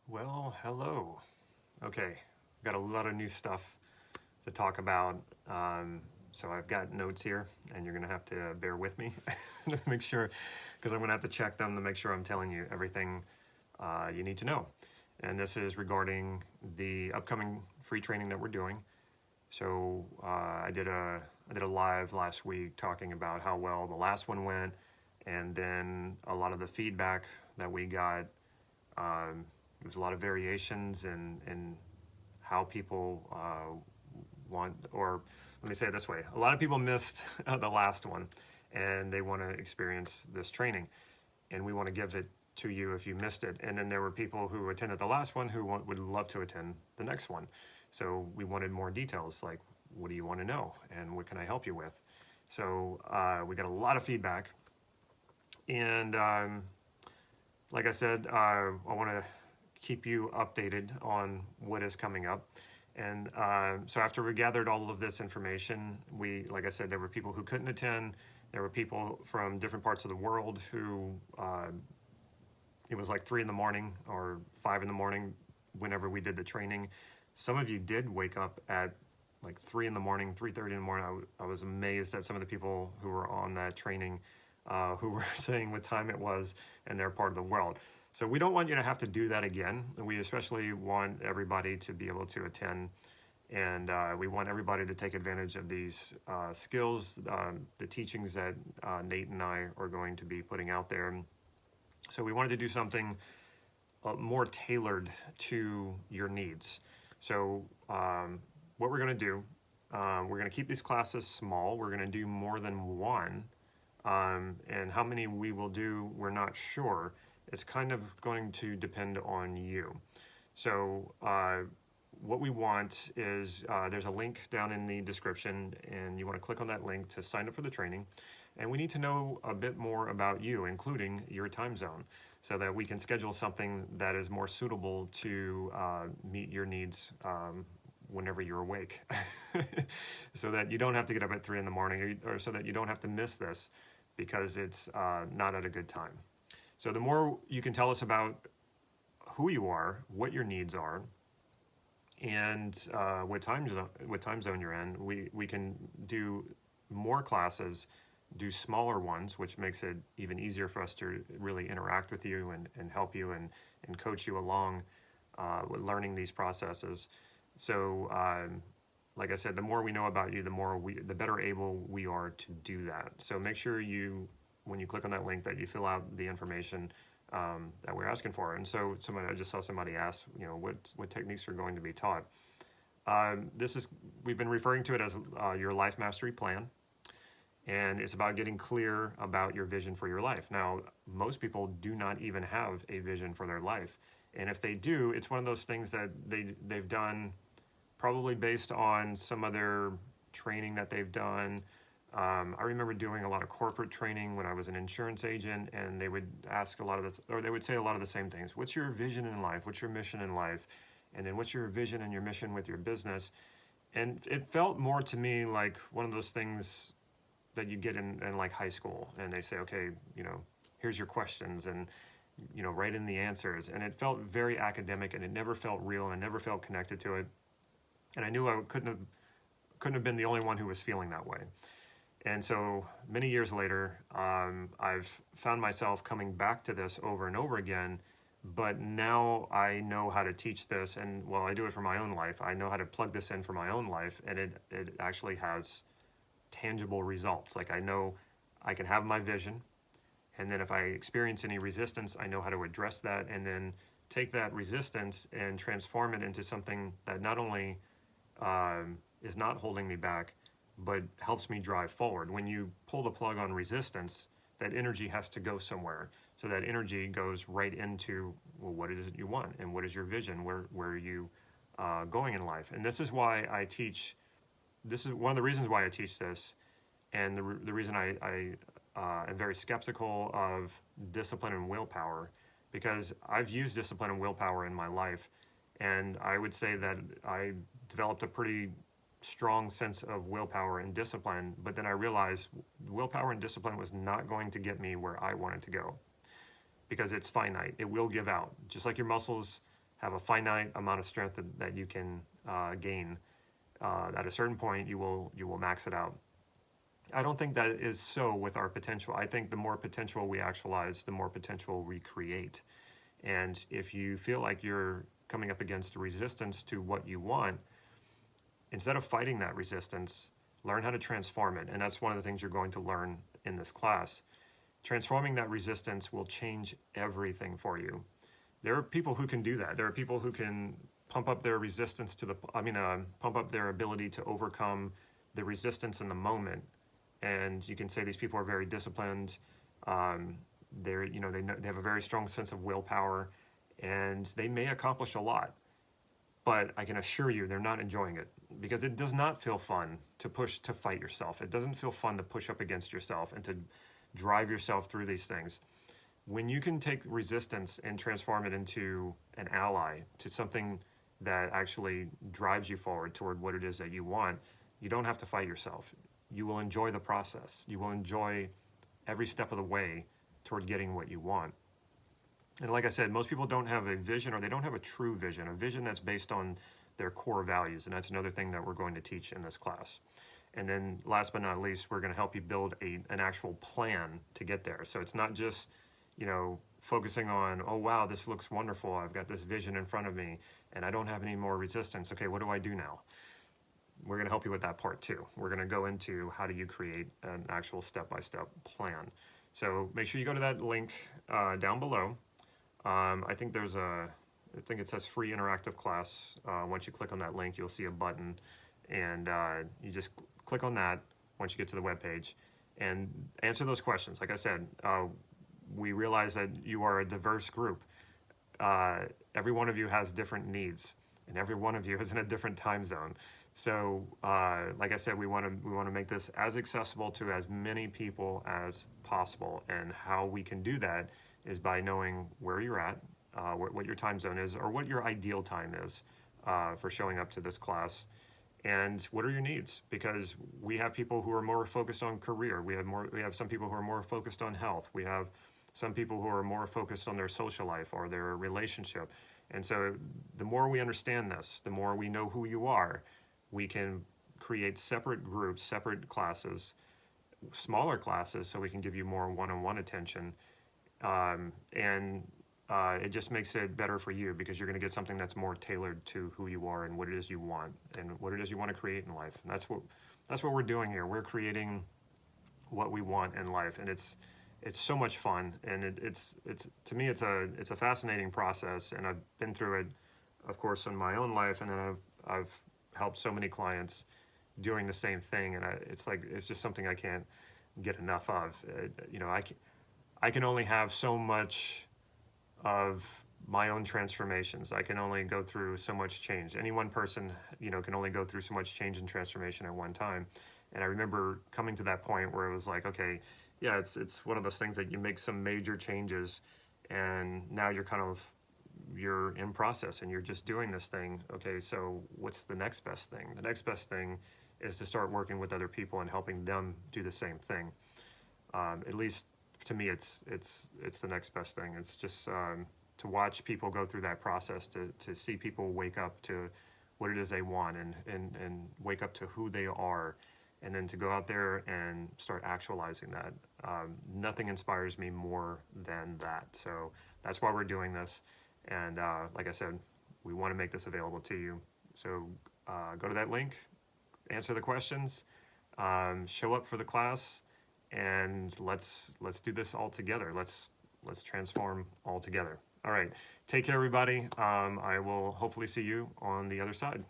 Well, hello. Okay, got a lot of new stuff to talk about. So I've got notes here, and you're gonna have to bear with me to make sure, because I'm gonna have to check them to make sure I'm telling you everything you need to know. And this is regarding the upcoming free training that we're doing. So I did a live last week talking about how well the last one went, and then a lot of the feedback that we got. There was a lot of variations in how people want, or let me say it this way: a lot of people missed the last one, and they want to experience this training, and we want to give it to you if you missed it. And then there were people who attended the last one who would love to attend the next one. So we wanted more details, like what do you want to know, and what can I help you with? So we got a lot of feedback, and like I said, I want to keep you updated on what is coming up. And so after we gathered all of this information, like I said, there were people who couldn't attend. There were people from different parts of the world who, it was like 3 in the morning or 5 in the morning whenever we did the training. Some of you did wake up at like 3 in the morning, 3:30 in the morning. I was amazed at some of the people who were on that training who were saying what time it was in their part of the world. So we don't want you to have to do that again. We especially want everybody to be able to attend, and we want everybody to take advantage of these skills, the teachings that Nate and I are going to be putting out there. So we wanted to do something more tailored to your needs. So what we're going to do, we're going to keep these classes small. We're going to do more than one. And how many we will do, we're not sure. It's kind of going to depend on you. So what we want is there's a link down in the description, and you want to click on that link to sign up for the training. And we need to know a bit more about you, including your time zone, so that we can schedule something that is more suitable to meet your needs whenever you're awake, so that you don't have to get up at 3 in the morning, or so that you don't have to miss this because it's not at a good time. So the more you can tell us about who you are, what your needs are, and what time zone you're in, we can do more classes, do smaller ones, which makes it even easier for us to really interact with you and help you and coach you along with learning these processes. So like I said, the more we know about you, the better able we are to do that. So make sure when you click on that link, that you fill out the information that we're asking for. And so I just saw somebody ask, what techniques are going to be taught. We've been referring to it as your life mastery plan. And it's about getting clear about your vision for your life. Now, most people do not even have a vision for their life. And if they do, it's one of those things that they've done probably based on some other training that they've done. I remember doing a lot of corporate training when I was an insurance agent, and they would ask they would say a lot of the same things. What's your vision in life? What's your mission in life? And then what's your vision and your mission with your business? And it felt more to me like one of those things that you get in like high school, and they say, okay, here's your questions, and write in the answers. And it felt very academic, and it never felt real, and I never felt connected to it. And I knew I couldn't have been the only one who was feeling that way. And so many years later, I've found myself coming back to this over and over again, but now I know how to teach this, and while I do it for my own life, I know how to plug this in for my own life, and it actually has tangible results. Like, I know I can have my vision, and then if I experience any resistance, I know how to address that, and then take that resistance and transform it into something that not only is not holding me back, but helps me drive forward. When you pull the plug on resistance, that energy has to go somewhere. So that energy goes right into, well, what is it you want, and what is your vision? Where are you going in life? And this is why I teach. This is one of the reasons why I teach this, and the reason I am very skeptical of discipline and willpower, because I've used discipline and willpower in my life, and I would say that I developed a pretty strong sense of willpower and discipline, but then I realized willpower and discipline was not going to get me where I wanted to go, because it's finite. It will give out. Just like your muscles have a finite amount of strength that you can gain. At a certain point, you will max it out. I don't think that is so with our potential. I think the more potential we actualize, the more potential we create. And if you feel like you're coming up against resistance to what you want, instead of fighting that resistance, learn how to transform it. And that's one of the things you're going to learn in this class. Transforming that resistance will change everything for you. There are people who can do that. There are people who can pump up their resistance to pump up their ability to overcome the resistance in the moment. And you can say these people are very disciplined. They have a very strong sense of willpower, and they may accomplish a lot. But I can assure you they're not enjoying it, because it does not feel fun to fight yourself. It doesn't feel fun to push up against yourself and to drive yourself through these things. When you can take resistance and transform it into an ally, to something that actually drives you forward toward what it is that you want, you don't have to fight yourself. You will enjoy the process. You will enjoy every step of the way toward getting what you want. And like I said, most people don't have a vision, or they don't have a true vision, a vision that's based on their core values. And that's another thing that we're going to teach in this class. And then last but not least, we're going to help you build an actual plan to get there. So it's not just, focusing on, oh, wow, this looks wonderful. I've got this vision in front of me and I don't have any more resistance. Okay, what do I do now? We're going to help you with that part too. We're going to go into how do you create an actual step-by-step plan. So make sure you go to that link down below. I think it says free interactive class. Once you click on that link, you'll see a button, and you just click on that once you get to the web page and answer those questions. Like I said, we realize that you are a diverse group. Every one of you has different needs, and every one of you is in a different time zone. So, like I said, we want to make this as accessible to as many people as possible. And how we can do that is by knowing where you're at, what your time zone is, or what your ideal time is for showing up to this class, and what are your needs. Because we have people who are more focused on career. We have some people who are more focused on health. We have some people who are more focused on their social life or their relationship. And so the more we understand this, the more we know who you are, we can create separate groups, separate classes, smaller classes, so we can give you more one-on-one attention. It just makes it better for you, because you're going to get something that's more tailored to who you are and what it is you want and what it is you want to create in life. And that's what we're doing here. We're creating what we want in life, and it's so much fun. And it's to me it's a fascinating process, and I've been through it, of course, in my own life, and then I've helped so many clients doing the same thing, and it's just something I can't get enough of. I can only have so much of my own transformations. I can only go through so much change. Any one person, can only go through so much change and transformation at one time. And I remember coming to that point where it was like, okay, yeah, it's one of those things that you make some major changes, and now you're in process and you're just doing this thing. Okay, so what's the next best thing? The next best thing is to start working with other people and helping them do the same thing. At least to me, it's the next best thing. It's just to watch people go through that process, to see people wake up to what it is they want, and wake up to who they are, and then to go out there and start actualizing that. Nothing inspires me more than that. So that's why we're doing this. And like I said, we want to make this available to you. So go to that link, answer the questions, show up for the class, and let's do this all together. Let's transform all together. All right, take care, everybody. I will hopefully see you on the other side.